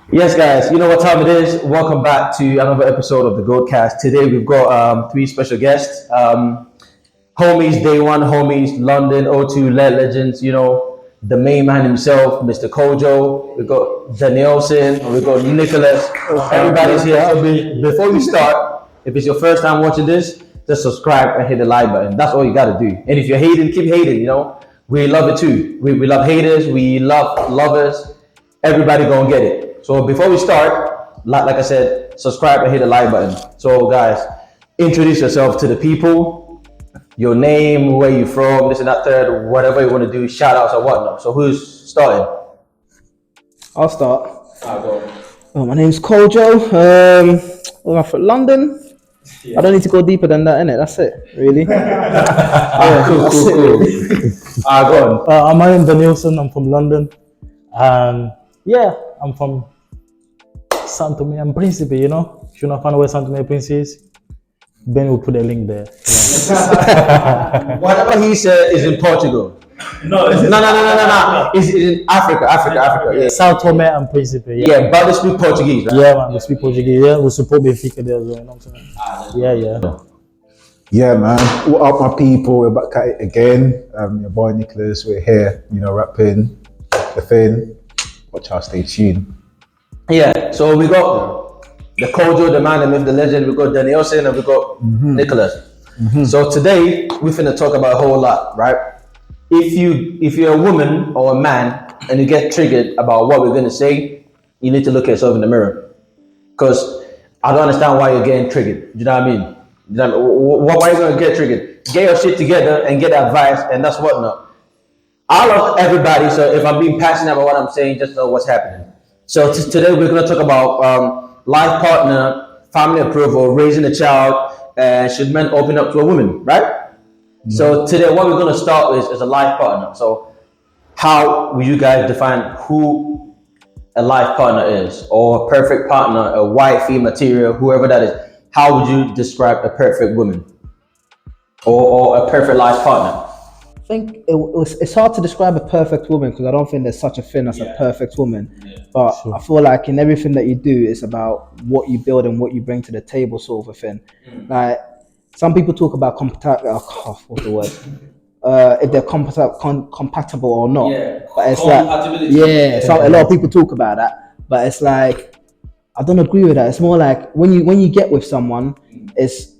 Yes, guys, you know what time it is. Welcome back to another episode of the Goatcast. Today we've got three special guests. Homies, day one, homies, London, O2, legends, the main man himself, Mr. KOJO. We've got DANILSON, we've got NICOLAS. Everybody's here. Before we start, if it's your first time watching this, just subscribe and hit the like button. That's all you got to do. And if you're hating, keep hating. We love it too. We love haters, we love lovers. Everybody gonna get it. So before we start, like I said, subscribe and hit the like button. So guys, introduce yourself to the people, your name, where you from, this and that third, whatever you want to do, shout outs or whatnot. So who's starting? I'll start. I'll go. My name's KOJO. I'm from London. I don't need to go deeper than that, innit? That's it, really. Cool. Go on. My name's DANILSON. I'm from London. I'm from Santo Tomé and Príncipe, If you're not fan where Santo Tomé and Príncipe is, Ben will put a link there. Whatever he said is in Portugal. No. It's in Africa. Yeah. Sao Tomé and Príncipe. Yeah, but they speak Portuguese, right? Yeah, man, we speak Portuguese. Yeah, we support Benfica there as well. You know what I'm saying? Yeah. Yeah, man. What up, my people? We're back at it again. Your boy NICOLAS. We're here, rapping the thing. Watch out, stay tuned. Yeah, so we got the KOJO, the man, the myth, the legend. We got DANILSON and we got NICOLAS. So today we're finna talk about a whole lot, right? If you're a woman or a man and you get triggered about what we're gonna say, you need to look at yourself in the mirror. Because I don't understand why you're getting triggered. Do you know what I mean? Why are you gonna get triggered? Get your shit together and get advice, and that's whatnot. I love everybody, so if I'm being passionate about what I'm saying, just know what's happening. So today we're going to talk about life partner, family approval, raising a child, and should men open up to a woman, right? Mm-hmm. So today what we're going to start with is a life partner. So how will you guys define who a life partner is, or a perfect partner, a wifey material, whoever that is? How would you describe a perfect woman or a perfect life partner? I think it's hard to describe a perfect woman because I don't think there's such a thing as a perfect woman. Yeah, but sure. I feel like in everything that you do, it's about what you build and what you bring to the table, sort of a thing. Like some people talk about what's the word? If they're compatible or not. Yeah. But it's like a lot of people talk about that, but it's like I don't agree with that. It's more like when you get with someone, it's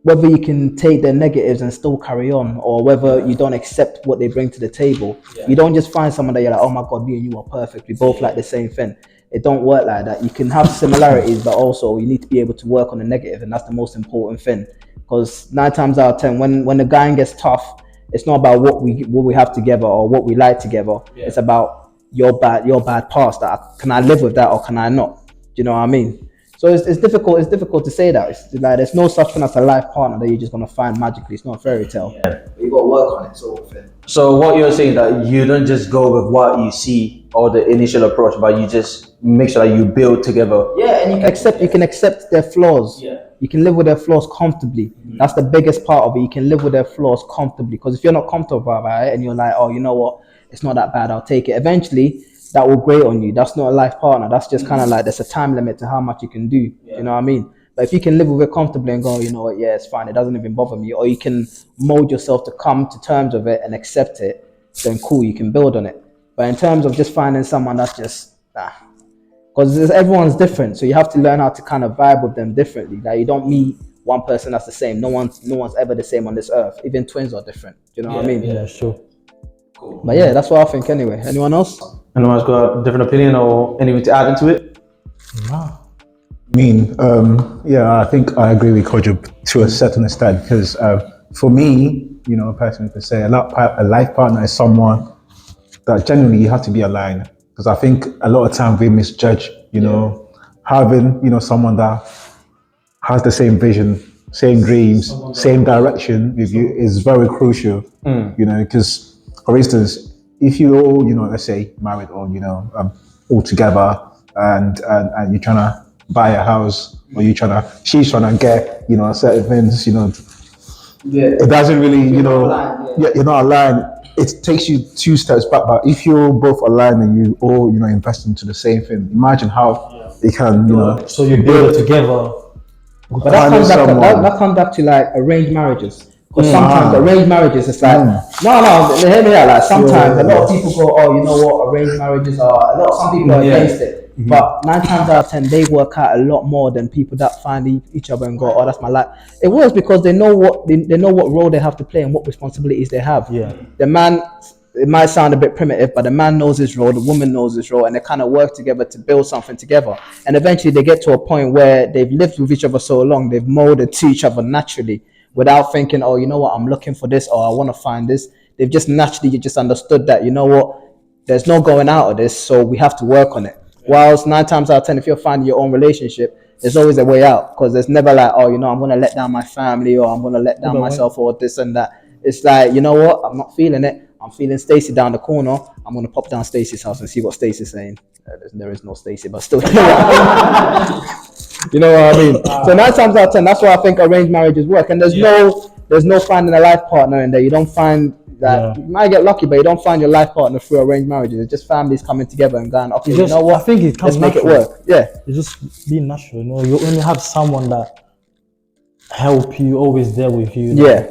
whether you can take their negatives and still carry on, or whether you don't accept what they bring to the table. Yeah. You don't just find someone that you're like, oh my God, me and you are perfect. We both like the same thing. It don't work like that. You can have similarities, but also you need to be able to work on the negative, and that's the most important thing. Because 9 times out of 10, when the going gets tough, it's not about what we have together or what we like together. Yeah. It's about your bad past. Can I live with that or can I not? Do you know what I mean? So it's difficult. It's difficult to say that. It's like there's no such thing as a life partner that you're just gonna find magically. It's not a fairy tale. Yeah. You got to work on it, sort of thing. So what you're saying that you don't just go with what you see or the initial approach, but you just make sure that you build together. Yeah, and you can accept their flaws. Yeah. You can live with their flaws comfortably. Mm-hmm. That's the biggest part of it. You can live with their flaws comfortably. Because if you're not comfortable about it and you're like, oh, you know what, it's not that bad, I'll take it. Eventually, that will grate on you. That's not a life partner. That's just kind of like there's a time limit to how much you can do. Yeah. You know what I mean? But if you can live with it comfortably and go, you know what, yeah, it's fine. It doesn't even bother me. Or you can mold yourself to come to terms with it and accept it, then cool, you can build on it. But in terms of just finding someone that's just, because everyone's different. So you have to learn how to kind of vibe with them differently. Like you don't meet one person that's the same. No one's ever the same on this earth. Even twins are different. Do you know what I mean? Yeah, sure. Cool. But yeah, that's what I think anyway. Anyone else? Anyone's got a different opinion or anything to add into it? No. I think I agree with KOJO to a certain extent because for me, personally, to say a life partner is someone that generally you have to be aligned. Because I think a lot of times we misjudge, having, someone that has the same vision, same dreams, same direction with you is very crucial, because for instance, if you all, let's say married or, all together and you're trying to buy a house or she's trying to get, certain things, it doesn't really, you're not aligned. It takes you 2 steps back, but if you're both aligned and you all, invest into the same thing, imagine how you can, So you build it together. But that comes back to like arranged marriages. Because sometimes arranged marriages, it's like, no, hear me out. Like sometimes a lot of people go, oh, you know what, arranged marriages are, some people are against it. But 9 times out of 10, they work out a lot more than people that find each other and go, oh, that's my life. It works because they know what role they have to play and what responsibilities they have. Yeah. The man, it might sound a bit primitive, but the man knows his role, the woman knows his role, and they kind of work together to build something together. And eventually they get to a point where they've lived with each other so long, they've molded to each other naturally without thinking, oh, you know what, I'm looking for this, or I want to find this. They've just naturally just understood that, you know what, there's no going out of this, so we have to work on it. Whilst 9 times out of 10, if you're finding your own relationship, there's always a way out, because there's never like, oh, you know, I'm going to let down my family, or I'm going to let down myself, or this and that. It's like, you know what, I'm not feeling it. I'm feeling Stacey down the corner. I'm going to pop down Stacey's house and see what Stacey's saying. There is no Stacey, but still. You know what I mean? So 9 times out of 10, that's why I think arranged marriages work. And there's no finding a life partner in there. You don't find that. You might get lucky, but you don't find your life partner through arranged marriages. It's just families coming together and going, okay, you know what? I think it comes let's make it work. Yeah. It's just being natural, you know. You only have someone that help you, always there with you. Yeah.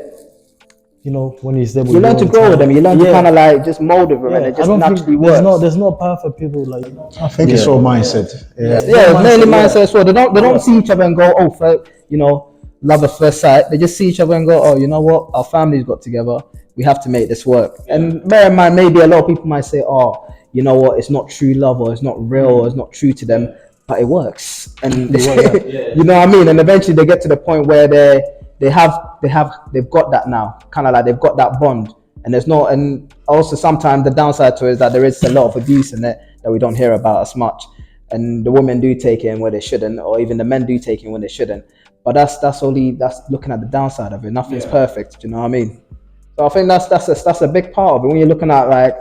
You know, when he's there with you learn to grow with them. You learn to kind of like just mold with them, and it just naturally works. There's no perfect people like. I think it's all mindset. Yeah, mainly mindset as well. They don't see each other and go, oh, you know, love at first sight. They just see each other and go, oh, you know what, our families got together. We have to make this work. And bear in mind, maybe a lot of people might say, oh, you know what, it's not true love, or it's not real, or it's not true to them, but it works. And you know what I mean. And eventually they get to the point where they've got that now, kind of like they've got that bond, and also sometimes the downside to it is that there is a lot of abuse in it that we don't hear about as much, and the women do take it in where they shouldn't, or even the men do take it in when they shouldn't. But that's looking at the downside of it. Nothing's perfect. Do you know what I mean? So I think that's a big part of it when you're looking at like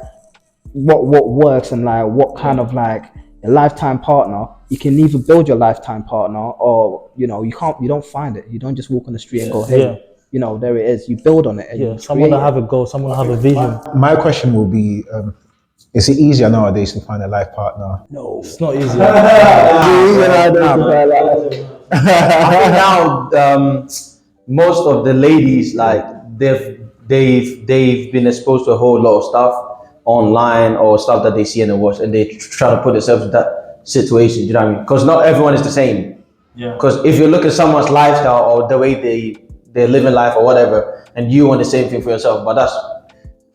what works and like what kind of like a lifetime partner. You can either build your lifetime partner, or you know, you don't find it. You don't just walk on the street and go, hey, you know, there it is. You build on it. And someone that have a goal, someone that have a vision. My question will be, is it easier nowadays to find a life partner? No, it's not easy. I think now most of the ladies, like they've been exposed to a whole lot of stuff online, or stuff that they see and they watch, and they try to put themselves in that situation. You know what I mean? Because not everyone is the same. Yeah. Because if you look at someone's lifestyle or the way they're living life or whatever, and you want the same thing for yourself, but that's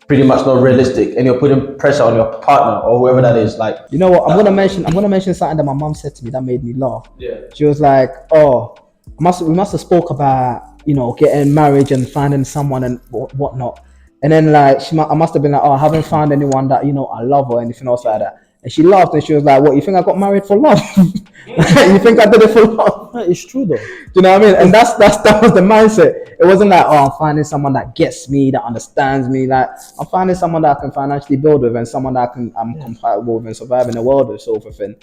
pretty much not realistic, and you're putting pressure on your partner or whoever that is. Like, you know what? I'm gonna mention something that my mom said to me that made me laugh. Yeah. She was like, "Oh, we must have spoke about, you know, getting married and finding someone and whatnot." And then like I must have been like, "Oh, I haven't found anyone that, you know, I love or anything else like that." And she laughed and she was like, "What, you think I got married for love? You think I did it for love?" It's true though. Do you know what I mean? And that was the mindset. It wasn't like, oh, I'm finding someone that gets me, that understands me. Like, I'm finding someone that I can financially build with, and someone that I'm compatible with and survive in the world with, sort of thing.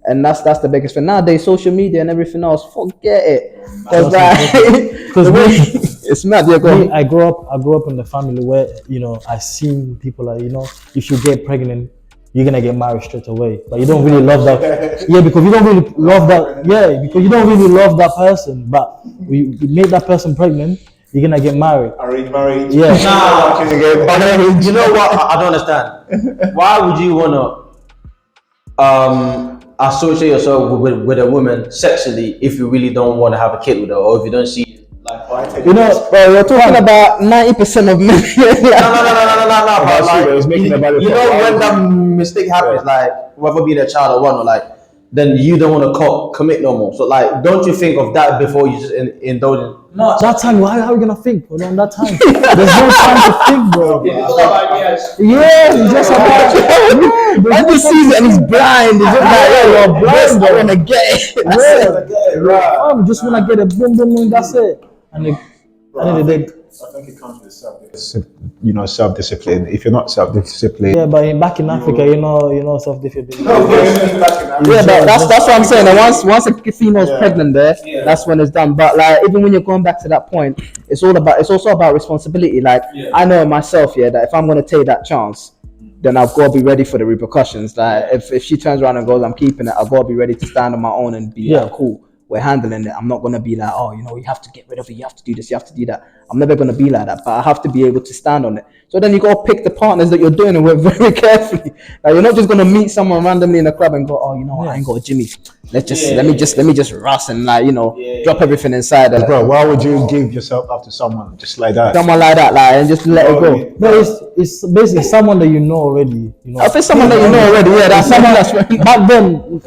And that's the biggest thing nowadays. Social media and everything else, forget it. Because it's mad. I grew up in the family where, you know, I seen people like, you know, if you get pregnant, you're gonna get married straight away, but you don't really love that. Yeah, because you don't really love that. Yeah, because you don't really love that person, but we made that person pregnant. You're gonna get married. Arranged marriage. Yeah. You know what? I don't understand. Why would you wanna associate yourself with a woman sexually if you really don't want to have a kid with her, or if you don't see? You know, bro, we're talking about 90% of men. No. You know, when that mistake happens, like whether being a child or whatnot, like then you don't want to commit no more. So like, don't you think of that before you just indulge in? No, that time, how are you gonna think? Bro? That time, there's no time to think, bro. Yeah, it's just about. I just sees it and he's blind. He's just like, you're blind. I wanna get it. I just wanna get it. Boom, boom, boom. That's it. And I think it comes with self-discipline. If you're not self-disciplined, back in Africa, you know, self-discipline. But that's what I'm saying. And once a female's pregnant, that's when it's done. But like, even when you're going back to that point, it's also about responsibility. Like, I know myself, that if I'm gonna take that chance, then I've got to be ready for the repercussions. Like if she turns around and goes, I'm keeping it, I've got to be ready to stand on my own and be like, cool, we're handling it. I'm not going to be like, oh, you know, you have to get rid of it, you have to do this, you have to do that. I'm never going to be like that, but I have to be able to stand on it. So then you got to pick the partners that you're doing and work very carefully. Like you're not just going to meet someone randomly in a club and go, oh, you know, I ain't got a Jimmy. Let me just rush and like, you know, drop everything inside. And, Bro, why would you give yourself up to someone just like that? someone like that, like, and just let it go. No, it's basically someone that you know already. You know, If it's someone that you know already, yeah, that's someone that's back then.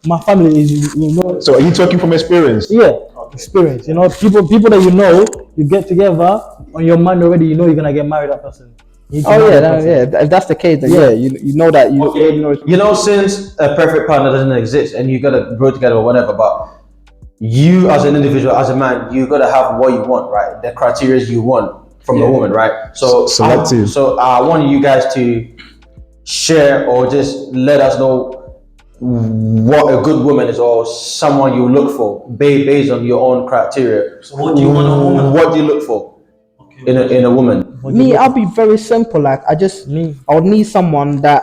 My family is, you know. So are you talking from experience? Yeah, experience. You know, people that you know, you get together on your mind already. You know you're gonna get married that person. Oh yeah, if that's the case, then yeah, you know that you already know. You know, since a perfect partner doesn't exist and you gotta grow together or whatever, but you as an individual, as a man, you gotta have what you want, right? The criteria you want from a woman, right? So selective. So I want you guys to share or just let us know what a good woman is or someone you look for based on your own criteria. So what do you want in a woman? What do you look for in a woman? Me, I'll be very simple. Like I would need someone that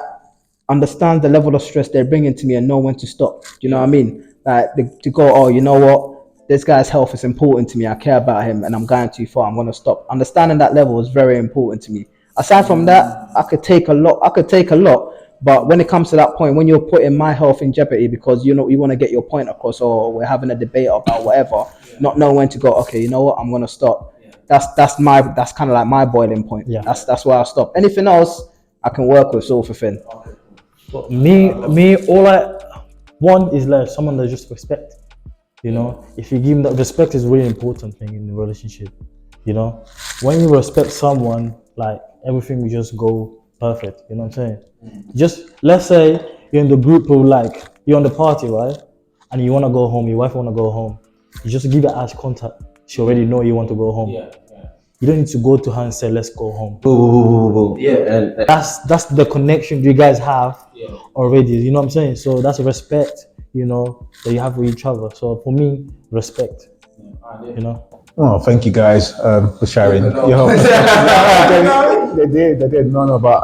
understands the level of stress they're bringing to me and know when to stop. Do you know what I mean? Like to go, oh, you know what? This guy's health is important to me. I care about him, and I'm going too far. I'm gonna stop. Understanding that level is very important to me. Aside from that, I could take a lot. But when it comes to that point, when you're putting my health in jeopardy because you know you want to get your point across, or we're having a debate about whatever, not knowing when to go. Okay, you know what? I'm gonna stop. That's kind of like my boiling point. Yeah. That's where I'll stop. Anything else I can work with, sort of thing. But me, all I want is like someone that just respect. You know, if you give them that respect is really important thing in the relationship. You know, when you respect someone, like everything will just go perfect. You know what I'm saying? Just let's say you're in the group of like you're on the party, right? And you want to go home, your wife want to go home. You just give her eyes contact. She already know you want to go home. You don't need to go to her and say, let's go home. And That's the connection you guys have already. You know what I'm saying? So that's respect, you know, that you have with each other. So for me, respect. You know. Oh, thank you guys for sharing. They did. No, but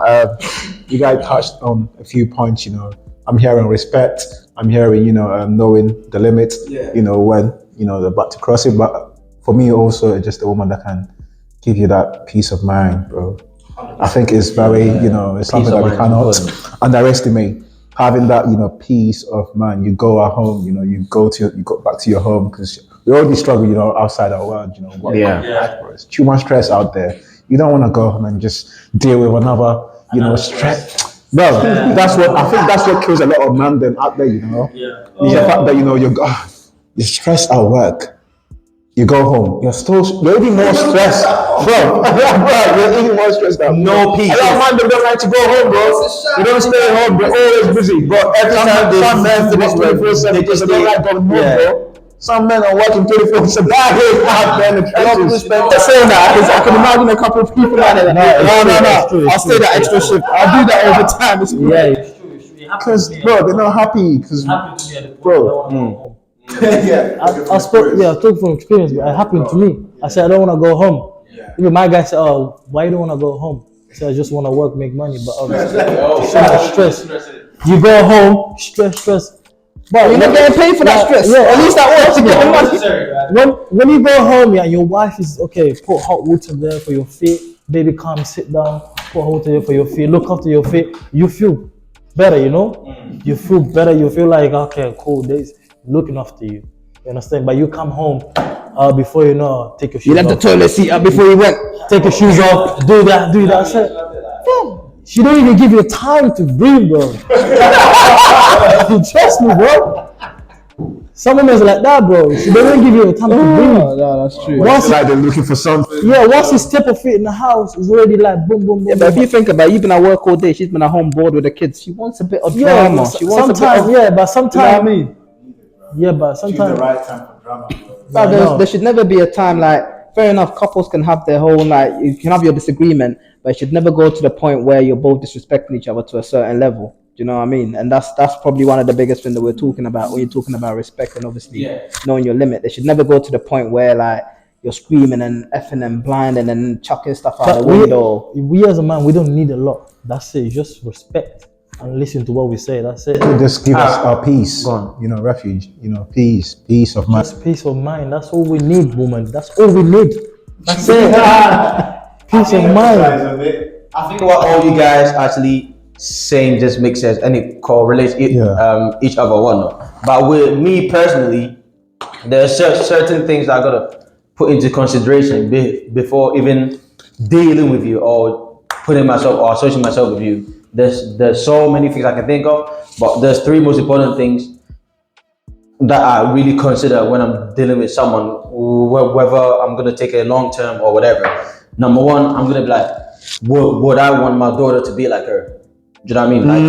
you guys touched on a few points. You know, I'm hearing respect. I'm hearing, you know, knowing the limit. You know, when you know they're about to cross it. But for me, also, just a woman that can give you that peace of mind, bro. I think it's very, you know, it's something that we cannot underestimate. Having that, you know, peace of mind. You go at home, you know, you go back to your home because we already struggle, you know, outside our world, you know. It's too much stress out there. You don't want to go home and just deal with another, you know, stress. Bro, that's what kills a lot of men them out there, you know. It's the fact that, you know, you're stressed at work. You go home, you're even more stressed. Bro, you're even more stressed out. no peace. A lot of men don't like to go home, bro. They don't stay home, they're always busy. But every time some men finish 24/7 because they don't like going home, bro. Some men are working 24/7. That is out there in the trenches. Just saying that because I can imagine a couple of people like that. No. I'll stay that extra shift. I'll do that all the time. It's cool. Because, bro, they're not happy. Because, bro. I spoke from experience, but it happened to me. I said I don't want to go home. Even my guy said, "Oh, why you don't want to go home?" I said I just want to work, make money, but obviously so much stress. You go home, stress. But you're not getting paid for that stress. Yeah, At least that works to get the money. When you go home, yeah, your wife is okay. Put hot water there for your feet. Baby, come sit down. Put hot water there for your feet. Look after your feet. You feel better, you know. You feel better. You feel like okay, cool. There's looking after you. You understand? But you come home before you know, take your shoes off. You left the toilet seat up before you went. Take your shoes off. Do that. I said, she don't even give you time to breathe, bro. Trust me, bro. Some women are like that, bro. She doesn't give you time to breathe. No, that's true. It's like they're looking for something. Yeah, once you step a foot in the house, it's already like boom, boom, boom. Yeah, but if you think about it, you've been at work all day, she's been at home bored with the kids. She wants a bit of drama. She wants sometimes, a bit of, but sometimes, you know what I mean? Yeah, but sometimes. the right time for drama. There should never be a time like, fair enough, couples can have their whole, like, you can have your disagreement, but it should never go to the point where you're both disrespecting each other to a certain level. Do you know what I mean? And that's probably one of the biggest things that we're talking about when you're talking about respect and obviously knowing your limit. They should never go to the point where, like, you're screaming and effing and blinding and chucking stuff out But the window. we as a man, we don't need a lot. That's it. Just respect and listen to what we say. That's it. Just give us our peace, go on. you know, refuge, you know, peace of mind. Just peace of mind. That's all we need, woman. That's all we need. That's it. Peace of mind. I think what all you guys actually saying just makes sense and it correlates each other one. But with me personally, there are certain things I gotta put into consideration before even dealing with you or putting myself or associating myself with you. There's so many things I can think of, but there's three most important things that I really consider when I'm dealing with someone, whether I'm gonna take a long term or whatever. Number one, I'm gonna be like, would I want my daughter to be like her? Do you know what I mean? Like,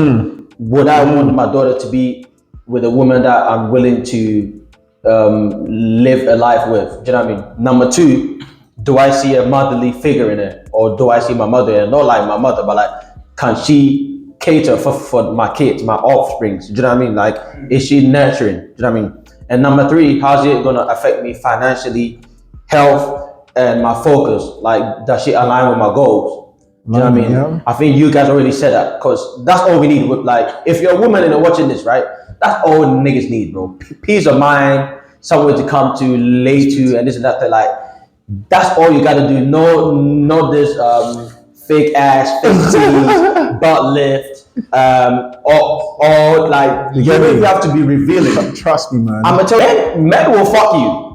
would I want my daughter to be with a woman that I'm willing to live a life with? Do you know what I mean? Number two, do I see a motherly figure in her, or do I see my mother in her? Not like my mother, but like, can she cater for my kids, my offsprings? Do you know what I mean? Like, is she nurturing? Do you know what I mean? And number three, how's it gonna affect me financially, health, and my focus? Like, does she align with my goals? Do you know what I mean? Yeah. I think you guys already said that, because that's all we need. With like, if you're a woman and you're watching this, right? That's all niggas need, bro. Peace of mind, somewhere to come to, lay to, and this and that. Like, that's all you gotta do. No this fake ass, fake titties, butt lift, or like you really have to be revealing. Trust me, man. I'm gonna tell you, men will fuck you.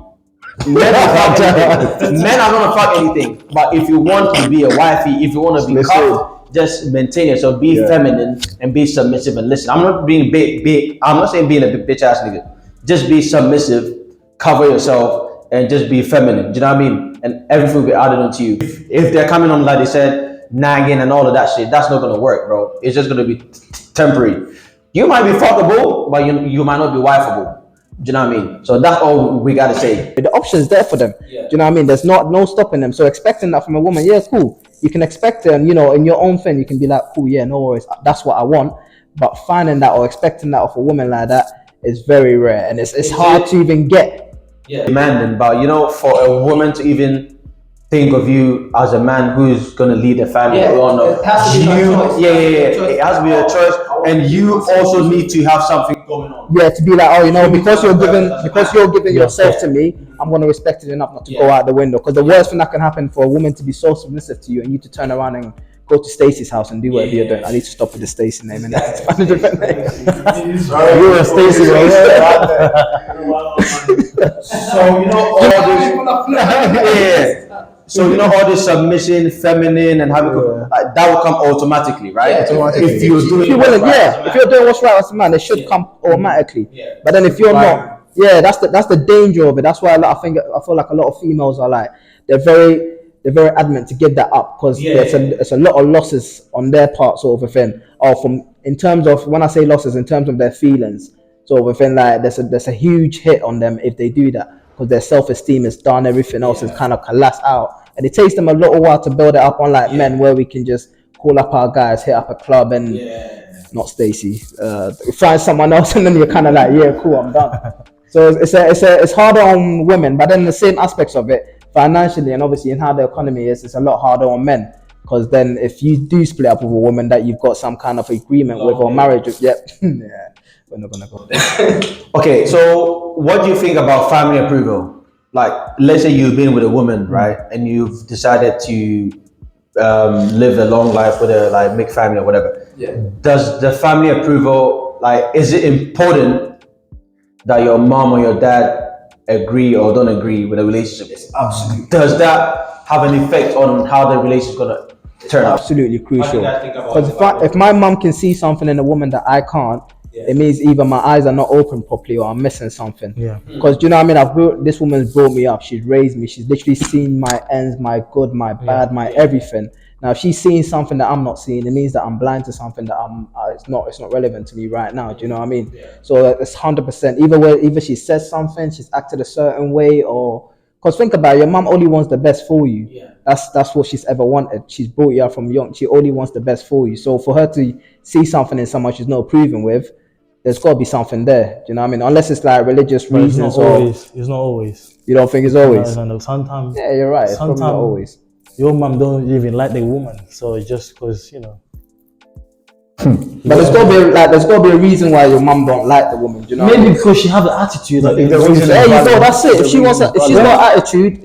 Men will fuck anything. Men are gonna fuck anything. But if you want to be a wifey, if you want to be cuffed, just maintain yourself, be feminine and be submissive and listen. I'm not being big. I'm not saying being a bitch ass nigga. Just be submissive, cover yourself, and just be feminine. Do you know what I mean? And everything will be added onto you. If they're coming on like they said, nagging and all of that shit, that's not gonna work, bro. It's just gonna be temporary. You might be fuckable, but you might not be wifeable. Do you know what I mean? So that's all we gotta say. The option's there for them. Do you know what I mean? There's no stopping them. So expecting that from a woman, yeah, cool. You can expect them, you know, in your own thing, you can be like, cool, yeah, no worries, that's what I want. But finding that or expecting that of a woman like that is very rare, and it's hard to even get. Yeah, demanding, but you know, for a woman to even think of you as a man who's gonna lead a family, Yeah, it has to be a choice. It has to be a choice, and you also need to have something going on. Yeah, to be like, oh, you know, because you're giving yourself to me, I'm gonna respect it enough not to go out the window. Because the worst thing that can happen for a woman to be so submissive to you and you to turn around and go to Stacey's house and do whatever you're doing. I need to stop with the Stacey name and that's a different name. You're a Stacey, So you know all this, So you know all this submission, feminine, and having that will come automatically, right? If you're doing if you're doing what's right as a man, it should come automatically. But then if you're not, that's the danger of it. That's why I feel like a lot of females are like they're very adamant to give that up because it's a lot of losses on their part, sort of a thing. Or in terms of, when I say losses, in terms of their feelings, sort of a thing, like there's a huge hit on them if they do that, because their self-esteem is done, everything else is kind of collapsed out, and it takes them a little while to build it up, unlike men, where we can just call up our guys, hit up a club, and not Stacey, find someone else, and then you're kind of like, yeah, cool, I'm done. So it's harder on women, but then the same aspects of it financially and obviously in how the economy is, it's a lot harder on men, because then if you do split up with a woman that you've got some kind of agreement with or marriage with, we're not gonna go there. Okay, so what do you think about family approval? Like, let's say you've been with a woman, right, and you've decided to live a long life with her, like make family or whatever. Does the family approval, like, is it important that your mom or your dad agree or don't agree with a relationship? Absolutely. Does that have an effect on how the relationship is gonna turn out? Absolutely crucial. Because if my mom can see something in a woman that I can't, it means either my eyes are not open properly or I'm missing something. Because do you know what I mean? This woman's brought me up. She's raised me. She's literally seen my ends, my good, my bad, my everything. Now, if she's seeing something that I'm not seeing, it means that I'm blind to something that it's not relevant to me right now. Do you know what I mean? So it's 100%. Either she says something, she's acted a certain way, or because think about it, your mom only wants the best for you. That's what she's ever wanted. She's brought you up from young. She only wants the best for you. So for her to see something in someone she's not approving with, there's got to be something there. Do you know what I mean? Unless it's like religious But it's not reasons, or always. It's not always. you don't think it's always. No. Sometimes. Yeah, you're right. It's probably not Sometimes always. your mom don't even like the woman, so it's just because But there's got to be a reason why your mum don't like the woman. Do you know? Maybe because she have an attitude. Like, If the reason There is you go. valid, That's it. If she wants, if she's got attitude,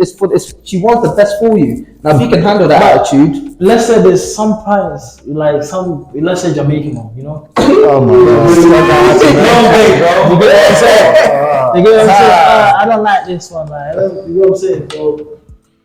she wants the best for you. Now, if you can handle that attitude, let's say there's some parents, like let's say Jamaican mom, oh my god. You get what I'm saying? You get what I'm saying? I don't like this one, man. You know what I'm saying? So,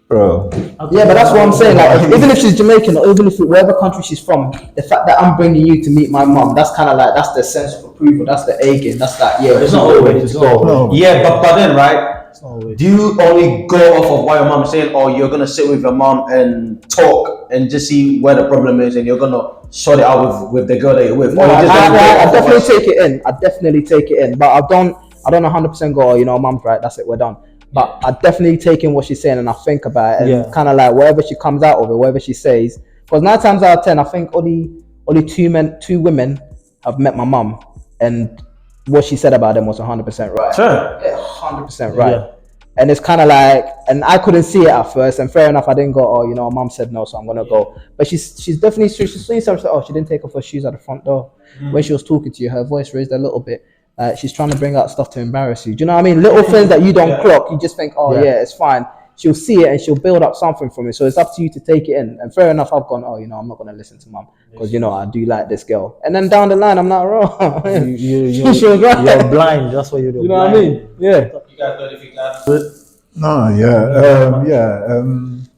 Bro. yeah, but that's what I'm saying. Like, even if she's Jamaican or even if wherever country she's from, the fact that I'm bringing you to meet my mum, that's kind of like, that's the sense of approval. That's the A game. That's that. Yeah, It's not always. It's not always. No. Yeah, but then, right? It's not always. Do you only go off of what your mom's saying, or you're gonna sit with your mom and talk and just see where the problem is, and you're gonna sort it out with the girl that you're with? Or you just gonna go I off of definitely what- take it in. I definitely take it in. But I don't 100% go, mum's right, that's it, we're done. But I definitely take in what she's saying and I think about it, and kind of like whatever she comes out of it, whatever she says. Because 9 times out of 10, I think only 2 women have met my mum, and what she said about them was 100% right. Sure. Yeah, 100% right. Yeah. And it's kind of like, and I couldn't see it at first, and fair enough, I didn't go, mum said no, so I'm gonna go. But she's definitely, she's saying something. She didn't take off her shoes at the front door. When she was talking to you, her voice raised a little bit. She's trying to bring out stuff to embarrass you. Do you know what I mean? Little things that you don't clock, you just think, it's fine. She'll see it and she'll build up something from it. So it's up to you to take it in. And fair enough, I've gone, I'm not gonna listen to mum because I do like this girl. And then down the line, I'm not wrong. You're She was right. you're blind. That's what you're doing. You know what I mean? Yeah. You guys got anything to add? No,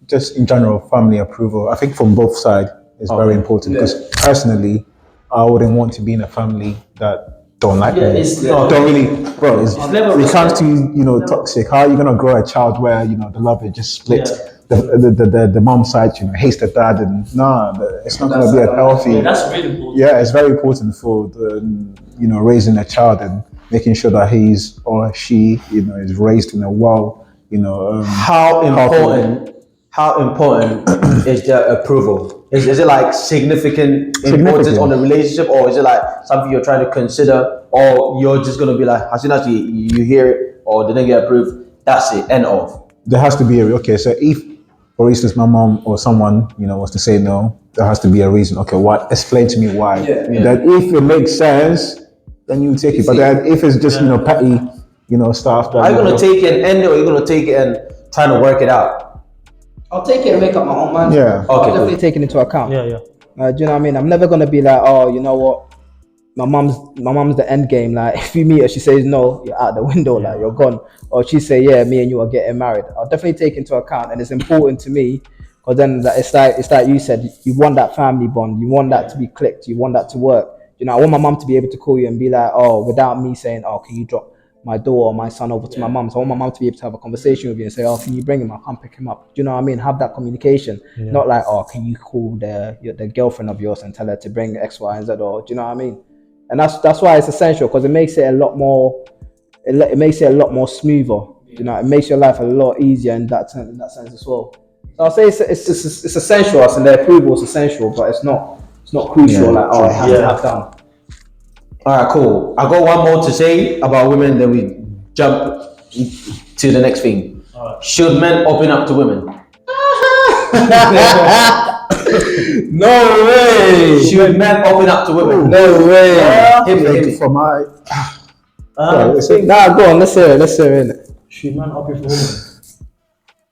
just in general, family approval. I think from both sides is very important because personally, I wouldn't want to be in a family that don't like me. Don't really, bro. It comes to toxic. How are you gonna grow a child where the love is just split? The mom side hates the dad, and it's not gonna be a healthy. That's really important. Yeah, it's very important for the raising a child and making sure that he's or she is raised in a How important is the approval? Is it like significant importance on the relationship, or is it like something you're trying to consider, or you're just gonna be like, as soon as you hear it or didn't get approved, that's it, end of? There has to be okay. So if, for instance, my mom or someone was to say no, there has to be a reason. Okay, what? Explain to me why. That if it makes sense, then you take it. But then if it's just petty, stuff. Are you gonna take it and end it, or are you gonna take it and trying to work it out? I'll take it and make up my own mind. Yeah. I'll Okay, definitely take it into account. Yeah. Do you know what I mean? I'm never gonna be like, you know what? My mom's the end game. Like, if you meet her, she says no, you're out the window, like you're gone. Or she say, yeah, me and you are getting married. I'll definitely take into account, and it's important to me because then it's like you said, you want that family bond, you want that to be clicked, you want that to work. I want my mom to be able to call you and be like, without me saying, can you drop my daughter or my son over to my mum? So I want my mum to be able to have a conversation with you and say, can you bring him? I'll come pick him up. Do you know what I mean? Have that communication. Not like, can you call the girlfriend of yours and tell her to bring X, Y, and Z? Or do you know what I mean? And that's why it's essential, because it makes it a lot more. It makes it a lot more smoother. It makes your life a lot easier in that sense as well. So I'll say it's essential. And the approval is essential, but it's not crucial. It has to have done. All right, cool. I got one more to say about women, then we jump to the next thing. Should men open up to women? No way. Should men open up to women? No way. Hit me. For my Go on. Let's hear it. Should man up for women?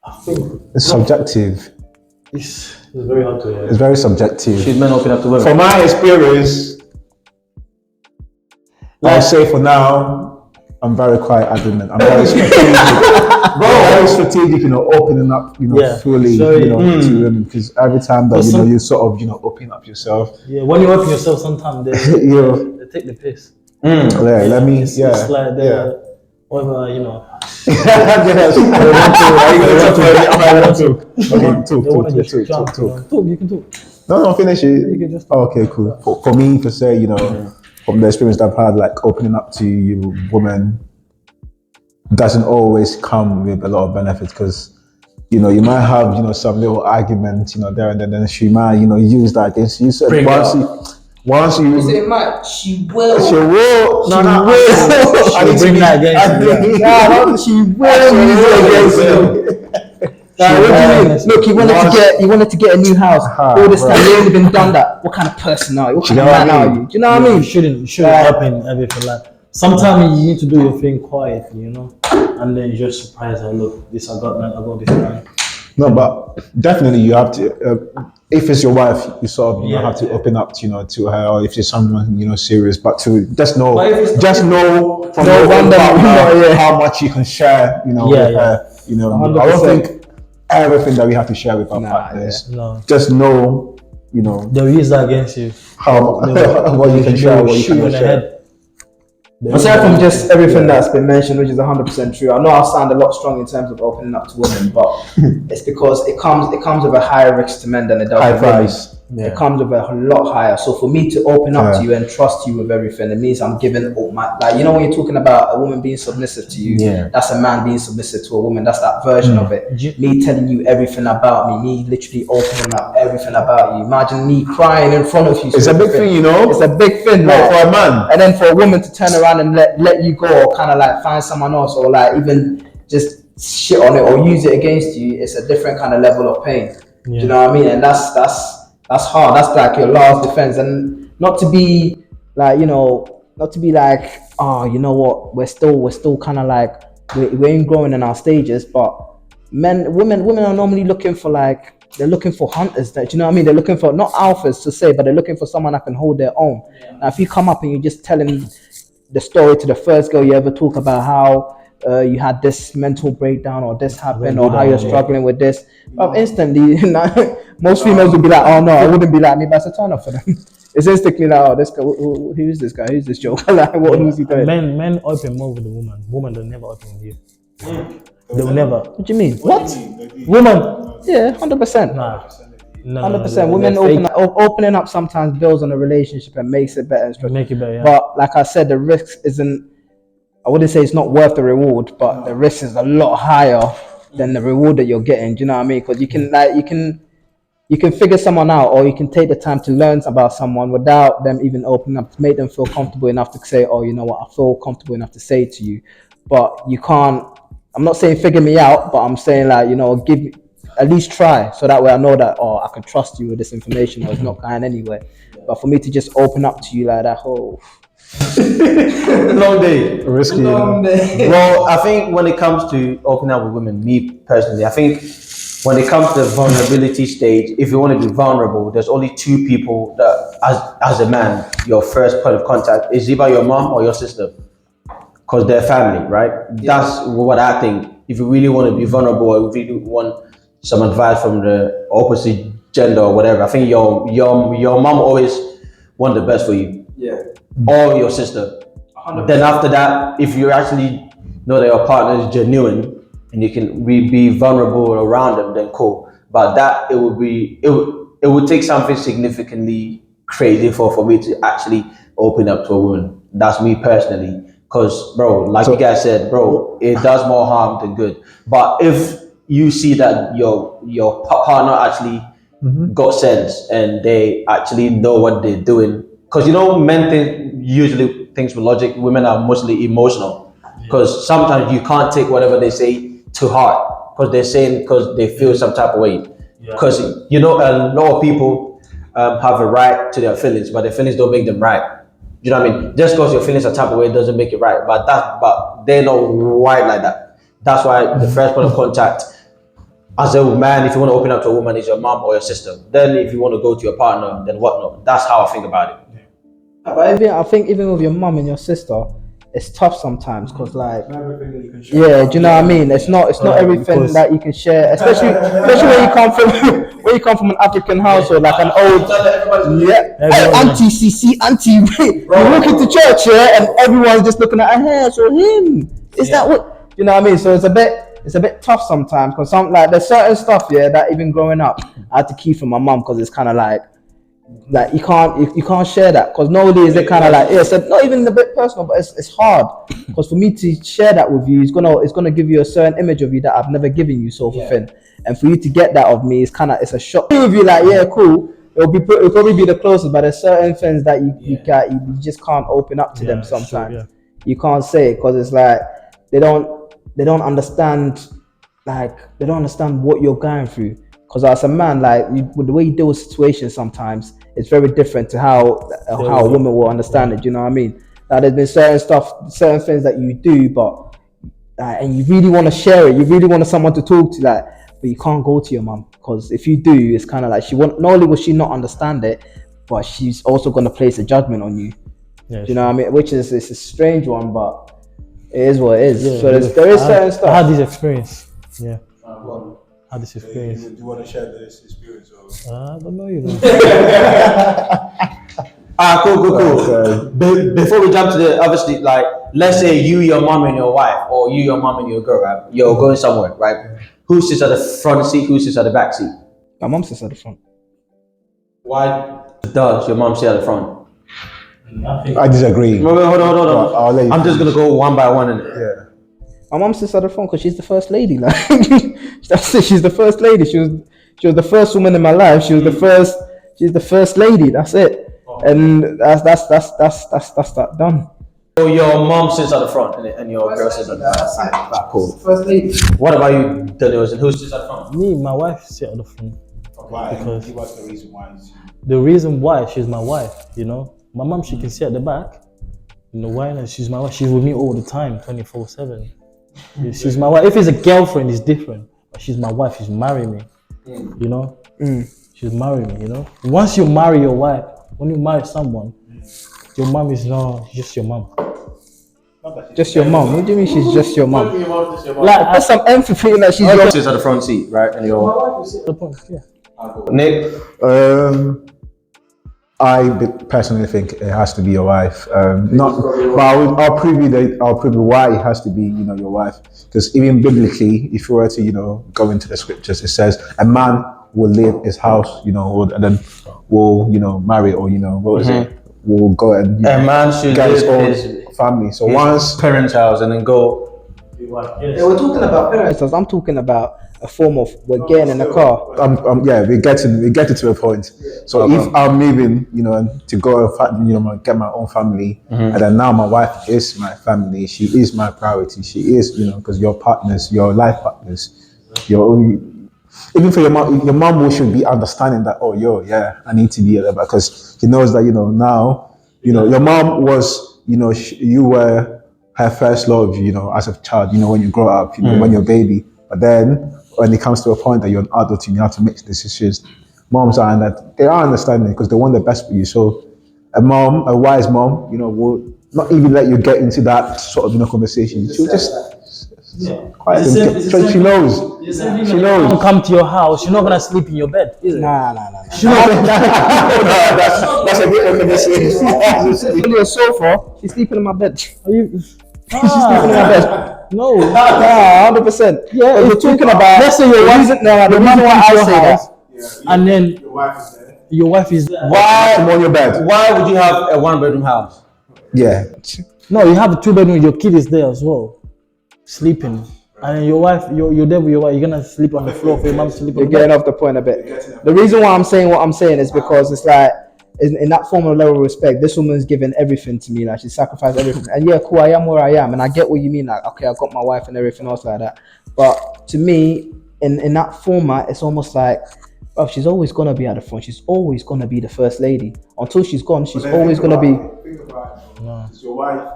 I think it's subjective. it's very hard to hear. It's very subjective. Should men open up to women? From my experience, I'll say for now, I'm very quite adamant. I'm very strategic. Very strategic, opening up, fully, to women, because every time that you sort of, open up yourself. Yeah, when you open yourself, sometimes they take the piss. Let me. It's like whatever, Talk, you can talk. No, finish it. You can just Okay, cool. For me to say, from the experience that I've had, like opening up to you, women, doesn't always come with a lot of benefits, because you might have some little argument there and then she might use that against you. So Once you, it might? She will. she will. She will. I need to bring be- that against you. Nah, she will use it against you. What do you mean? Look, you wanted to get a new house. All this time you ain't even done that. What kind of person are you? What kind of man are you? Do you know what I mean? You shouldn't open everything. Like sometimes you need to do your thing quietly, you know, and then you just surprise her. Look, this I got this man. No, but definitely you have to. If it's your wife, you sort of have to open up, to her, or if it's someone serious. But to just know from your own partner how much you can share, with her. I don't think everything that we have to share with our partners. No. Just know, They'll use that against you. how what you can share, what you cannot share. Aside from just everything that's been mentioned, which is 100% true, I know I sound a lot strong in terms of opening up to women, but it's because it comes with a higher risk to men than it does High to women. price. Yeah. It comes with a lot higher. So for me to open up to you and trust you with everything, it means I'm giving all my, when you're talking about a woman being submissive to you, that's a man being submissive to a woman. That's that version of it. Me telling you everything about me literally opening up everything about you. Imagine me crying in front of you. It's a big thing, It's a big thing, like, for a man. And then for a woman to turn around and let you go, or kind of like find someone else, or like even just shit on it or use it against you, it's a different kind of level of pain. Do you know what I mean? And that's hard. That's like your last defense, and not to be like, oh, you know what, we're still kind of like we ain't growing in our stages, but women are normally looking for they're looking for hunters. That, you know what I mean? They're looking for not alphas to say, but they're looking for someone that can hold their own. Now, if you come up and you're just telling the story to the first girl you ever talk about how you had this mental breakdown or this happened or how you're struggling with this, instantly most females would be like, oh no, I wouldn't be like me, but it's a turn off for them. It's instantly like, oh, this guy, who is this guy? Who's this joke? Like, who's he doing? Men open more with the woman. Women will never open with you. They will never. What do you mean? What? Woman? Yeah, 100%. Nah. No, 100%. Women opening up sometimes builds on a relationship and makes it better and stronger. Make it better, yeah. But like I said, the risk isn't, I wouldn't say it's not worth the reward, but the risk is a lot higher than the reward that you're getting. Do you know what I mean? Because you can figure someone out, or you can take the time to learn about someone without them even opening up, to make them feel comfortable enough to say, oh, you know what, I feel comfortable enough to say to you. But you can't, I'm not saying figure me out, but I'm saying at least try, so that way I know that, oh, I can trust you with this information, or it's not going anywhere. But for me to just open up to you like that, long day. Risky. Well, I think when it comes to opening up with women, me personally, I think when it comes to the vulnerability stage, if you want to be vulnerable, there's only two people that, as a man, your first point of contact is either your mom or your sister, because they're family, right? Yeah. That's what I think. If you really want to be vulnerable, or if you want some advice from the opposite gender or whatever, I think your mom always want the best for you. Yeah. Or your sister. 100%. Then after that, if you actually know that your partner is genuine and you can be vulnerable around them, then cool. But that it would take something significantly crazy for me to actually open up to a woman. That's me personally. Because, bro, like you guys said, bro, it does more harm than good. But if you see that your partner actually got sense and they actually know what they're doing, because men usually think with logic, women are mostly emotional. Because sometimes you can't take whatever they say to heart, because they're saying because they feel some type of way. Because a lot of people have a right to their feelings, but their feelings don't make them right. You know what I mean? Just because your feelings are type of way doesn't make it right. But they're not right like that. That's why the first point of contact as a man, if you want to open up to a woman, is your mom or your sister. Then if you want to go to your partner, then whatnot. That's how I think about it. But I think even with your mom and your sister, it's tough sometimes, because do you know what I mean? It's not everything that you can share, especially when you come from an African household, like an old auntie CC auntie. You walk into church and everyone's just looking at her hair. So him, is that what you know what I mean? So it's a bit tough sometimes, because there's certain stuff that even growing up I had to keep from my mom, because it's kind of like you can't share that, because not only is it kind of like it's not even a bit personal, but it's hard, because for me to share that with you, it's gonna give you a certain image of you that I've never given you, sort of thing. And for you to get that of me, it's a shock with you, like, yeah, cool, it'll probably be the closest, but there's certain things that you just can't open up to them sometimes. Sure, yeah. You can't say it because it's like they don't understand, like they don't understand what you're going through. Because as a man, like with the way you deal with situations, sometimes it's very different to how a woman will understand it. You know what I mean? Like there's been certain things that you do, but and you really want to share it. You really want someone to talk to, like, but you can't go to your mum because if you do, it's kind of like not only will she not understand it, but she's also going to place a judgment on you. Yeah, Do you know what I mean? Which is it's a strange one, but it is what it is. Yeah, So there is certain stuff. I had this experience. Yeah. Had this experience. Do you want to share this experience? Or? I don't know, you know. Cool. Before we jump to the, obviously, like, let's say you, your mom, and your wife, or you, your mom, and your girl, right? You're going somewhere, right? Who sits at the front seat? Who sits at the back seat? My mum sits at the front. Why does your mom sit at the front? I disagree. Hold on. I'll let you I'm just gonna go one by one in it. Yeah. My mum sits at the front because she's the first lady. Like that's it. She's the first lady. She was the first woman in my life. She's the first lady. That's it. And that's that done. So your mom sits at the front and your girl sits at the back. Right, cool. First lady. What about you, DANILSON? Who sits at the front? Me, my wife sit at the front. Why? Because What's the reason why? the reason why she's my wife, you know. My mom, she can sit at the back. You know why? No, she's my wife. She's with me all the time, 24/7. She's my wife. If it's a girlfriend, it's different. But she's my wife. She's marrying me. You know. She's marrying me. You know. Once you marry your wife, when you marry someone, your mom is not just your mom. Just your mom. What do you mean she's just your mom? Like, Put some empathy in that she's your Sits at the front seat, right? And your the point. Yeah. Nick. I personally think it has to be your wife. But I'll preview why it has to be, your wife. Because even biblically, if you were to, go into the scriptures, it says a man will leave his house, and then will, marry, or what was it? Will go and A man should get his leave own his family. So once parents' house and then go. Yeah, we're talking about parents. I'm talking about a form of we're getting in the car. we get it to a point. So if I'm moving, to go, get my own family, and then now my wife is my family. She is my priority. She is, because your partners, your life partners, even for your mom should be understanding that. I need to be there because she knows that now, your mom was, you were her first love, as a child, when you grow up, when you're a baby, but then when it comes to a point that you're an adult and you have to make decisions, moms are that they are understanding because they want the best for you. So a wise mom, will not even let you get into that sort of conversation. She'll just quiet them. So she knows. She knows. Don't come to your house. You're not gonna sleep in your bed, is it? Nah. That's a bit of a She's sleeping on the sofa. She's sleeping in my bed. Are you? She's sleeping in my bed. No. Nah, 100%. Yeah, We're talking about. Let's say your wife. The reason why I say that. And then Your wife is there. your wife is there. I'm on your bed. Why would you have a one-bedroom house? Yeah. No, you have a 2-bedroom. Your kid is there as well, sleeping. And then your wife, you're there with your wife. You're gonna sleep on the floor for your mom to sleep on You're the getting bed. off the point a bit. The reason why I'm saying what I'm saying is because it's like in that form of level of respect, this woman's given everything to me. Like she sacrificed everything. And yeah, cool, I am where I am, and I get what you mean. Like, okay, I got my wife and everything else like that. But to me, in that format, it's almost like, oh, she's always gonna be at the front. She's always gonna be the first lady. Until she's gone, she's always gonna be. Think about it. It's your wife.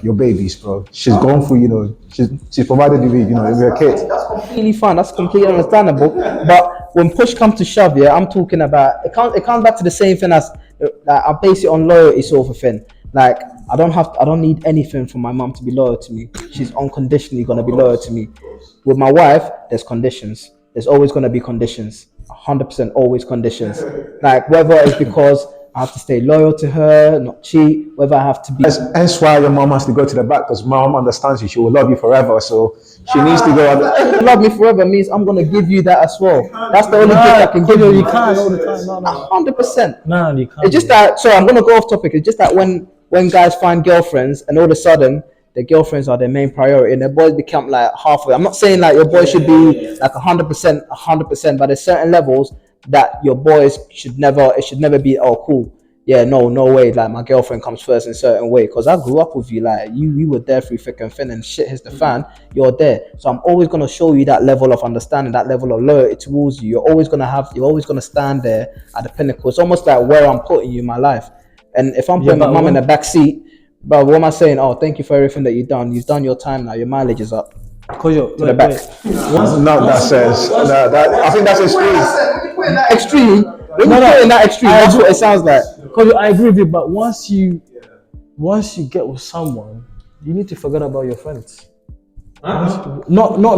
Your babies, bro. She's gone through, she's provided you with, with your kids. That's completely fine. That's completely understandable. But when push comes to shove, yeah, I'm talking about it comes back to the same thing as I base it on loyalty sort of thing. Like I don't need anything from my mom to be loyal to me. She's unconditionally gonna be loyal to me. With my wife, there's conditions. There's always gonna be conditions. 100% always conditions. Like whether it's because I have to stay loyal to her, not cheat, whether I have to be. Hence why your mom has to go to the back, because mom understands you. She will love you forever. So she needs to go. Love me forever means I'm going to give you that as well. That's the only gift I can give you. You can't all the time. No. 100%. No, you can't. It's just that, sorry, I'm going to go off topic. It's just that when guys find girlfriends and all of a sudden their girlfriends are their main priority and their boys become like halfway. I'm not saying like your boy should be like 100%, but there's certain levels that your boys should never, it should never be, oh cool, yeah, no way, like my girlfriend comes first in a certain way, because I grew up with you, like you were there through thick and thin, and shit hits the fan, you're there. So I'm always gonna show you that level of understanding, that level of loyalty towards you. You're always gonna stand there at the pinnacle. It's almost like where I'm putting you in my life. And if I'm putting my mum in the back seat, but what am I saying? Oh, thank you for everything that you've done. You've done your time now. Your mileage is up. KOJO, To the back. No, that says that. I think that's extreme. Extreme. When you put in that extreme, that's what it sounds like. KOJO, I agree with you, but once you get with someone, you need to forget about your friends. Not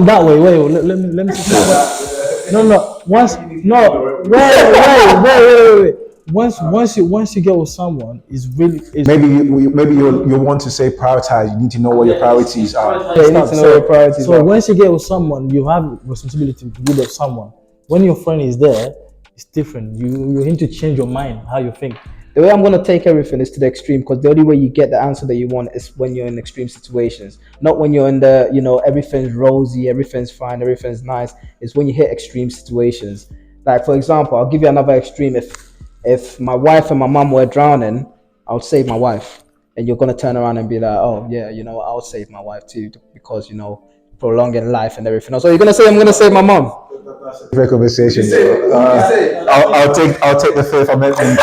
that way. Wait, let me say that. No. Wait. Once you get with someone, Maybe you want to say prioritize. You need to know what your priorities are. Yeah, you need to know your priorities. So once you get with someone, you have responsibility to be with someone. When your friend is there, it's different. You need to change your mind, how you think. The way I'm going to take everything is to the extreme, because the only way you get the answer that you want is when you're in extreme situations, not when you're in the, everything's rosy, everything's fine, everything's nice. It's when you hit extreme situations. Like, for example, I'll give you another extreme. If my wife and my mum were drowning, I would save my wife. And you're going to turn around and be like, oh yeah, I would save my wife too, because, prolonging life and everything else. So you're going to say I'm going to save my mum? Great conversation. I'll take the Fifth Amendment.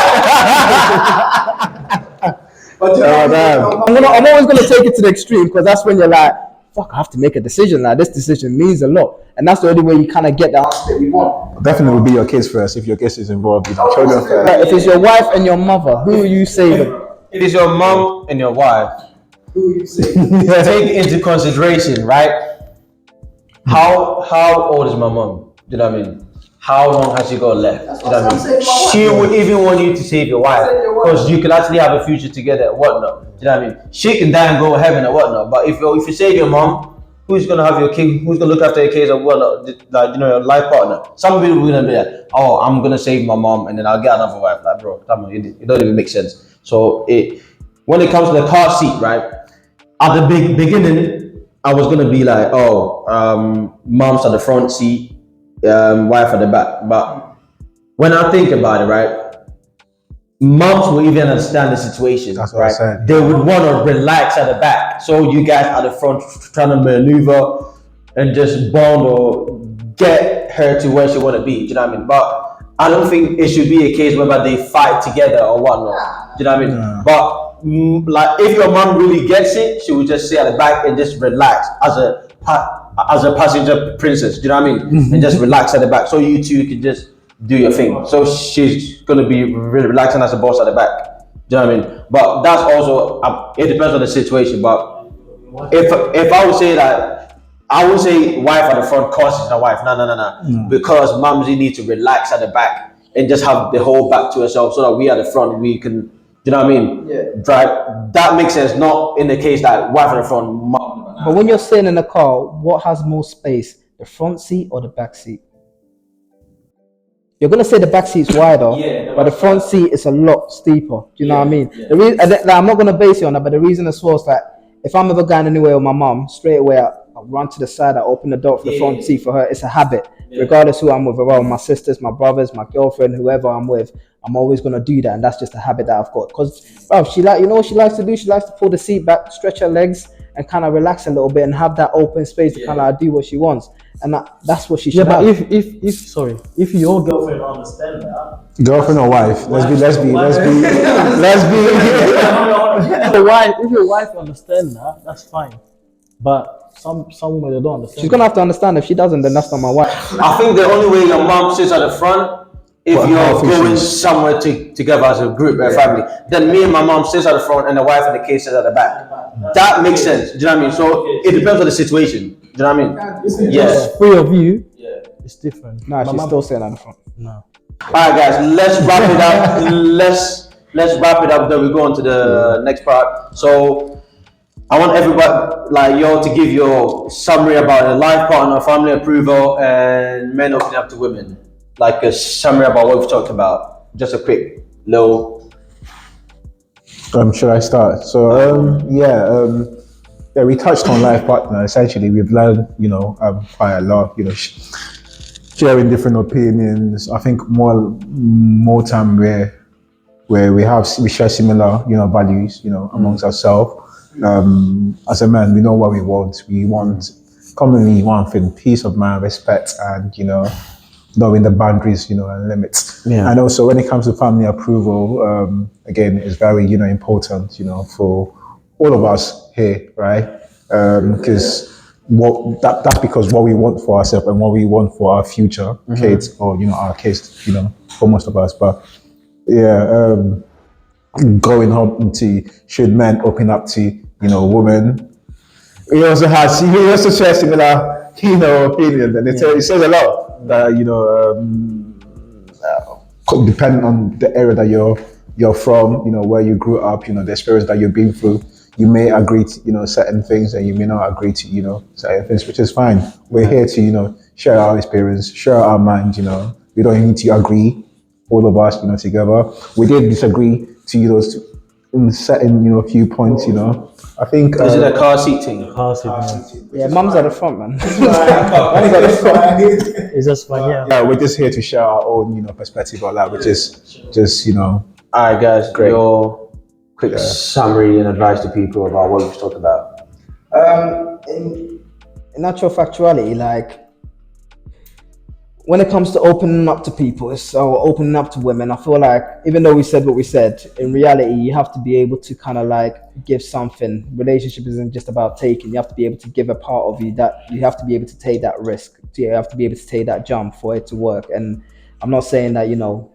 I'm always gonna take it to the extreme, because that's when you're like, fuck, I have to make a decision. Like, this decision means a lot, and that's the only way you kind of get the answer that you want. Definitely will be your kids first if your kids is involved. Children first. Like, if it's your wife and your mother, who are you saving? If it's your mom and your wife, who are you saving? Take into consideration, right? How old is my mom? Do you know what I mean? How long has she got left? Do you know what I mean? She would even want you to save your wife, because you can actually have a future together and whatnot. Do you know what I mean? She can die and go to heaven and whatnot, but if you save your mom, who's gonna have your kid? Who's gonna look after your kids and whatnot? Like, your life partner. Some people are gonna be like, oh, I'm gonna save my mom and then I'll get another wife. Like, bro, come on, it don't even make sense. So when it comes to the car seat, right? At the beginning, I was gonna be like, mom's at the front seat, wife at the back. But when I think about it, right, moms will even understand the situation. That's what right? I said. They would want to relax at the back, so you guys at the front trying to maneuver and just bond or get her to where she want to be. Do you know what I mean? But I don't think it should be a case whereby they fight together or whatnot. Do you know what I mean? Yeah. But like, if your mom really gets it, she would just sit at the back and just relax as a passenger princess. Do you know what I mean? And just relax at the back, so you two can just do your thing. So she's gonna be really relaxing as a boss at the back. Do you know what I mean? But that's also it depends on the situation. But if I would say that, I would say wife at the front causes the wife. No. Because momsy needs to relax at the back and just have the whole back to herself, so that we at the front, we can. Do you know what I mean? Yeah. Drive. That makes sense. Not in the case that wife at the front, mom. But when you're sitting in a car, what has more space, the front seat or the back seat? You're gonna say the back seat's wider, but the front seat is a lot steeper. Do you know what I mean? The reason, I'm not gonna base it on that, but the reason as well is that if I'm ever going anywhere with my mom, straight away I'll run to the side, I open the door for the front seat for her. It's a habit, regardless who I'm with, well, my sisters, my brothers, my girlfriend, whoever I'm with. I'm always gonna do that, and that's just a habit that I've got. Because, bro, what she likes to do? She likes to pull the seat back, stretch her legs, and kind of relax a little bit, and have that open space to kind of do what she wants. And that's what she should have. But if your girlfriend understand that, Girlfriend or wife? Let's be. if your wife understand that, that's fine. But some women, they don't understand. She's gonna have to understand. If she doesn't, then that's not my wife. I think the only way your mom sits at the front, if you're going somewhere together as a group, a family, then me and my mom sits at the front and the wife and the kids sits at the back. That makes sense. Do you know what I mean? So it depends on the situation. Do you know what I mean? Yes. Three of you, it's different. Nah, she's still sitting at the front. No. All right, guys, let's wrap it up. Let's wrap it up. Then we go on to the next part. So I want everybody, like y'all, to give your summary about a life partner, family approval, and men opening up to women. Like a summary about what we've talked about. Just a quick little. Should I start? So we touched on life partner. Essentially, we've learned, quite a lot. sharing different opinions. I think more time where we share similar, values, amongst ourselves. As a man, we know what we want. We want commonly one thing: peace of mind, respect, and knowing the boundaries, and limits. Yeah. And also when it comes to family approval, again, it's very, important, for all of us here, right? Because that's because what we want for ourselves and what we want for our future kids, or our kids, for most of us. But yeah, growing up into should men open up to women. He also shares similar opinions, and it says a lot that depending on the area that you're from, where you grew up, the experience that you've been through, you may agree to certain things, and you may not agree to certain things, which is fine. We're here to share our experience, share our mind. We don't need to agree, all of us together. We did disagree to in certain few points. I think Is it a car seat thing? Yeah, mum's at the front, man. It's just fun, yeah. yeah, we're just here to share our own perspective on that, which is just All right, guys. Great. Your quick summary and advice to people about what we've talked about. In actual factuality, like when it comes to opening up to people, so opening up to women, I feel like even though we said what we said, in reality, you have to be able to kind of like give something. Relationship isn't just about taking. You have to be able to give a part of you that you have to be able to take that risk. You have to be able to take that jump for it to work. And I'm not saying that,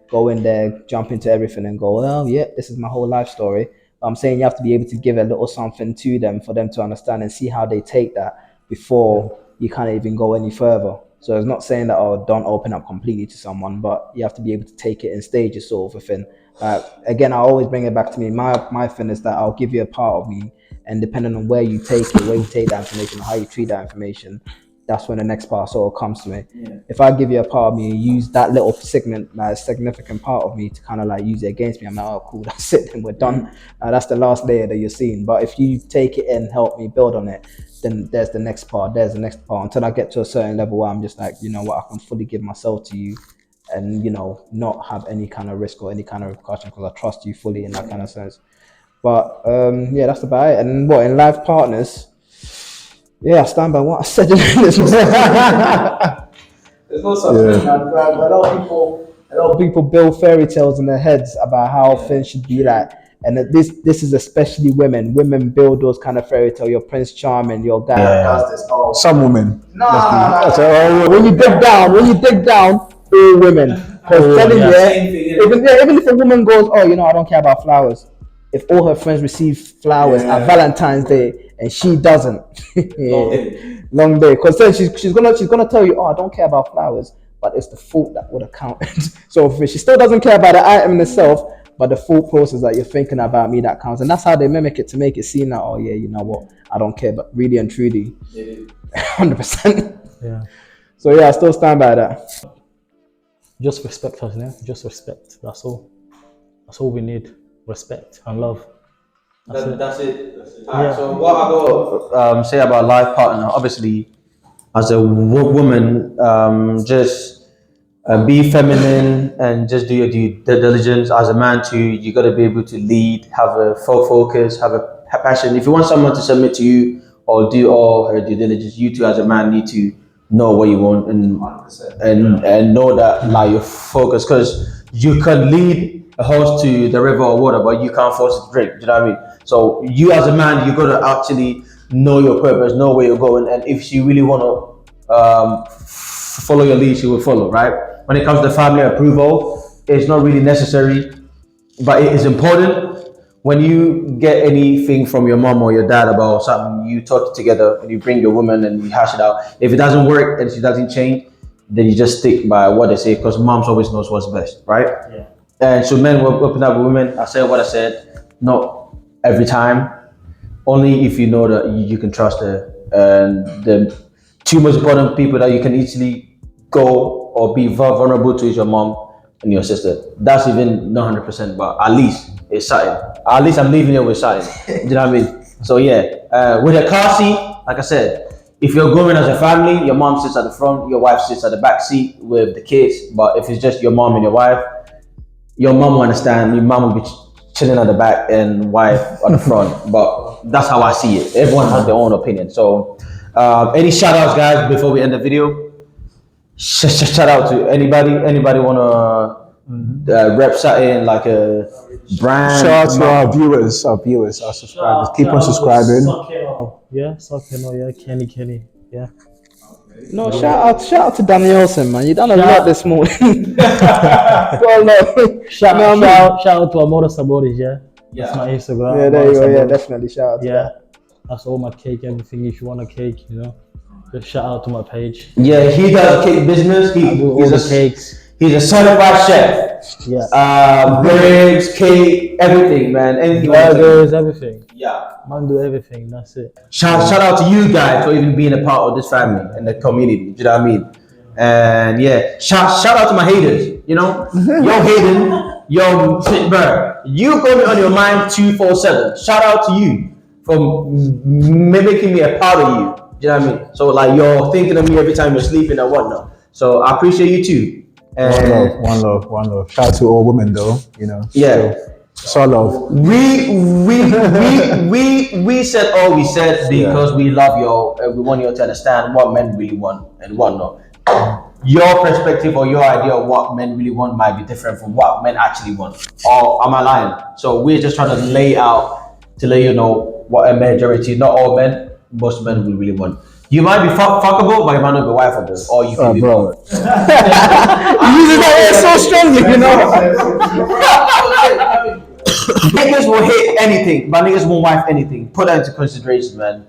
go in there, jump into everything and go, well, yeah, this is my whole life story. But I'm saying you have to be able to give a little something to them for them to understand and see how they take that before you can't even go any further. So it's not saying that, don't open up completely to someone, but you have to be able to take it in stages, sort of a thing. Again, I always bring it back to me. My thing is that I'll give you a part of me, and depending on where you take it, where you take that information, how you treat that information, that's when the next part sort of comes to me. Yeah. If I give you a part of me, you use that little segment, that significant part of me, to kind of like use it against me, I'm like, oh, cool, that's it, then we're done. That's the last layer that you're seeing. But if you take it in, help me build on it, then there's the next part, until I get to a certain level where I'm just like, you know what, I can fully give myself to you and, not have any kind of risk or any kind of repercussion because I trust you fully in that kind of sense. But yeah, that's about it. And in life partners, yeah, I stand by what I said. There's no such thing, man. A lot of people build fairy tales in their heads about how things should be like. And this is especially women. Women build those kind of fairy tale. Your Prince Charming, your guy does this. Oh, some women. No. When you dig down, all women. Because even if a woman goes, I don't care about flowers. If all her friends receive flowers at Valentine's Day and she doesn't, long day. Because then she's gonna tell you, I don't care about flowers, but it's the thought that would have counted. So if she still doesn't care about the item in itself, but the thought process that you're thinking about me, that counts. And that's how they mimic it to make it seem that, you know what, I don't care, but really and truly, 100%. Yeah. So yeah, I still stand by that. Just respect us, yeah? Just respect. That's all. That's all we need. Respect and love. That's it. Alright, so what I got say about life partner, obviously, as a woman, just be feminine and just do your due diligence. As a man too, you got to be able to lead, have a focus, have a passion. If you want someone to submit to you or do all her due diligence, you too as a man need to know what you want and know that like you're focused, because you can lead a horse to the river or water, but you can't force it to drink. Do you know what I mean? So you as a man, you got to actually know your purpose, know where you're going, and if she really want to follow your lead, she will follow, right? When it comes to family approval, it's not really necessary, but it is important. When you get anything from your mom or your dad about something, you talk together and you bring your woman and you hash it out. If it doesn't work and she doesn't change, then you just stick by what they say, because moms always knows what's best, right? Yeah. And so men will open up with women. I said what I said, not every time, only if you know that you can trust her. And the two most important people that you can easily go or be vulnerable to is your mom and your sister. That's even not 100%, but at least it's something. At least I'm leaving it with something. Do you know what I mean? So yeah, with a car seat, like I said, if you're going as a family, your mom sits at the front, your wife sits at the back seat with the kids. But if it's just your mom and your mom will understand. Your mom will be chilling at the back and wife on the front. But that's how I see it. Everyone has their own opinion. So, any shout outs, guys, before we end the video? Shout out to anybody. Anybody wanna rep something like a brand? Shout out to our viewers, our subscribers. Keep on subscribing. Yeah, Sakeno, yeah, Kenny, yeah. No, shout out to DANILSON, man. You done a lot this morning. Well, no. Shout No, man. out to Amora Sabores, yeah. That's my Instagram. Yeah, there you go. Amora Yeah, Sabores. definitely shout out to Yeah, that. that's all my cake, everything. If you want a cake, just shout out to my page. Yeah, he does cake business. I do all He's the a cakes. He's a certified chef. Yeah. Ribs, cake, everything, man. Anything. you want to do. Burgers, everything. Yeah. Man, do everything. That's it. Shout out to you guys for even being a part of this family and the community. Do you know what I mean? And yeah, shout out to my haters. You know, yo Hayden, yo bro, you got me on your mind 247. Shout out to you for making me a part of you. Do you know what I mean? So like you're thinking of me every time you're sleeping or whatnot. So I appreciate you too. And One love. Shout out to all women though, yeah. So love. We said all we said because we love y'all and we want you to understand what men really want and what not. Your perspective or your idea of what men really want might be different from what men actually want. Or am I lying? So we're just trying to lay out to let you know what a majority, not all men, most men will really want. You might be fuckable, but you might not be wifeable. Or you can be bro. both. You using that word so strongly, Niggas will hate anything, but niggas won't wife anything. Put that into consideration, man.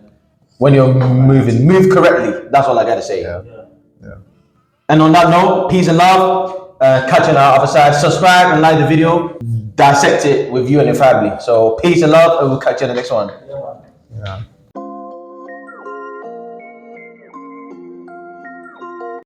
When you're move correctly. That's all I gotta say. Yeah. And on that note, peace and love. Catch you on our other side. Subscribe and like the video. Dissect it with you and your family. So peace and love, and we'll catch you in the next one. Yeah.